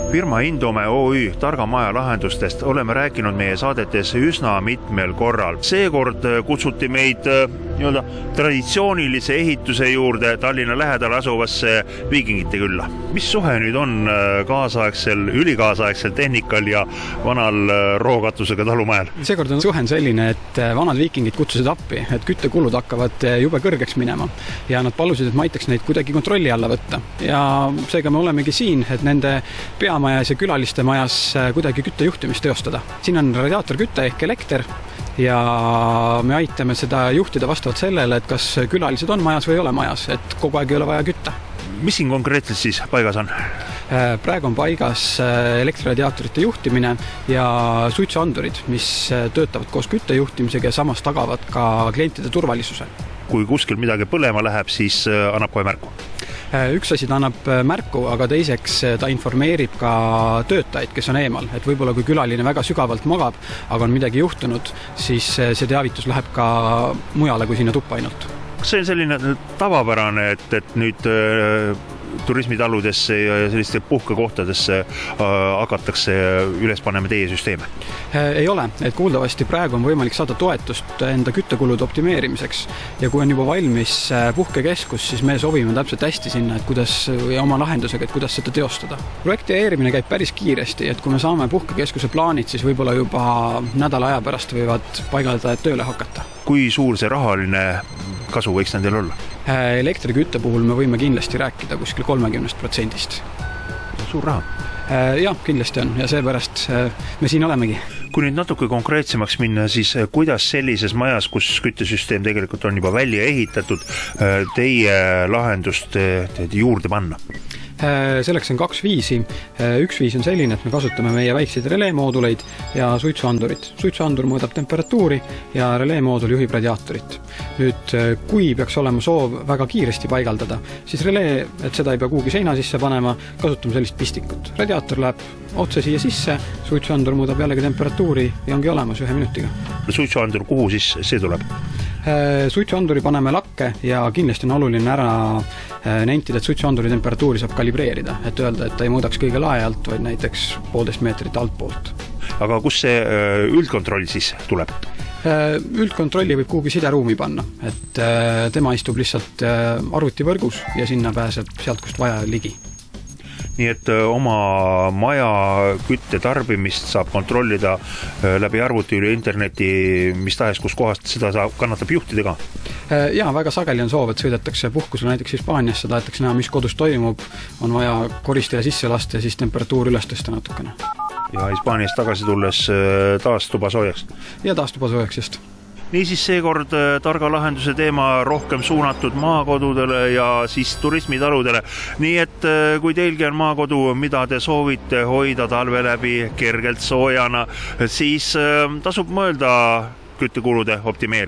Firma Indome OÜ Targa Maja lahendustest oleme rääkinud meie saadetes üsna mitmel korral. Seekord kutsuti meid traditsioonilise ehituse juurde Tallinna lähedal asuvasse Viikingite külla. Mis suhe nüüd on ülikaasaegsel tehnikal ja vanal rookatusega talumajal? Seekord on suhe selline, et vanad viikingid kutsusid appi, et küttekulud hakkavad jube kõrgeks minema ja nad palusid, et ma aitaks neid kuidagi kontrolli alla võtta. Ja seega me olemegi siin, et nende peamajas ja külaliste majas kuidagi küttejuhtimist teostada. Siin on radiaatorküte ehk elekter ja me aitame seda juhtida vastavalt sellele, et kas külalised on majas või ei ole majas, et kogu aeg ei ole vaja kütta. Mis siin konkreetselt siis paigas on? Praegu on paigas elektriradiaatorite juhtimine ja suitsuandurid, mis töötavad koos küttejuhtimisega ja samas tagavad ka klientide turvalisuse. Kui kuskil midagi põlema läheb, siis annab kohe märku? Üks asi ta annab märku, aga teiseks ta informeerib ka töötajaid, kes on eemal. Et võib-olla kui külaline väga sügavalt magab, aga on midagi juhtunud, siis see teavitus läheb ka mujale kui sinna tuppa ainult. Kas see on selline tavapärane, et nüüd turismitaludesse ja selliste puhkekohtadesse hakatakse üles panema teie süsteeme? Ei ole, et kuuldavasti praegu on võimalik saada toetust enda küttekulude optimeerimiseks ja kui on juba valmis puhkekeskus, siis me soovime täpselt hästi sinna, et kuidas ja oma lahendusega, et kuidas seda teostada. Projekteerimine käib päris kiiresti, et kui me saame puhkekeskuse plaanid, siis võib-olla juba nädala aja pärast võivad paigaldajad tööle hakata. Kui suur see rahaline kasu võiks nendel olla? Elektrikütte puhul me võime kindlasti rääkida kuskil 30%. Suur raha? Jah, kindlasti on ja seepärast me siin olemegi. Kui nüüd natuke konkreetsemaks minna, siis kuidas sellises majas, kus küttesüsteem tegelikult on juba välja ehitatud, teie lahendust juurde panna? Selleks on 2 viisi. Üks viis on selline, et me kasutame meie väikseid releemooduleid ja suitsuandurit. Suitsuandur mõõdab temperatuuri ja releemoodul juhib radiaatorit. Nüüd, kui peaks olema soov väga kiiresti paigaldada, siis relee, et seda ei pea kuhugi seina sisse panema, kasutame sellist pistikut. Radiaator läheb otse siia sisse, suitsuandur mõõdab jällegi temperatuuri ja ongi olemas 1 minutiga. Suitsuandur, kuhu siis see tuleb? Suitsuanduri paneme lakke ja kindlasti on oluline ära nentida, et suitsuanduri temperatuuri saab kalibreerida, et öelda, et ta ei mõõdaks kõige lae alt, vaid näiteks 1,5 meetrit altpoolt. Aga kus see üldkontroll siis tuleb? Üldkontrolli võib kuhugi sideruumi panna, et tema istub lihtsalt arvutivõrgus ja sinna pääseb sealt, kust vaja ligi. Nii et oma maja kütte tarbimist saab kontrollida läbi arvuti üle interneti, mis tahes, kus kohast seda kannatab juhtida ka? Jaa, väga sageli on soov, et sõidetakse puhkusele näiteks Hispaaniasse, tahetakse näha, mis kodus toimub, on vaja koristaja sisse lasta ja siis temperatuur üles tõsta natukene. Ja Hispaaniast tagasi tulles taas tuba soojaks? Ja taas tuba soojaks, just. Niisiis seekord targa lahenduse teema rohkem suunatud maakodudele ja siis turismitaludele. Nii et kui teilgi on maakodu, mida te soovite hoida talve läbi kergelt soojana, siis tasub mõelda küttekulude optimeerimisele.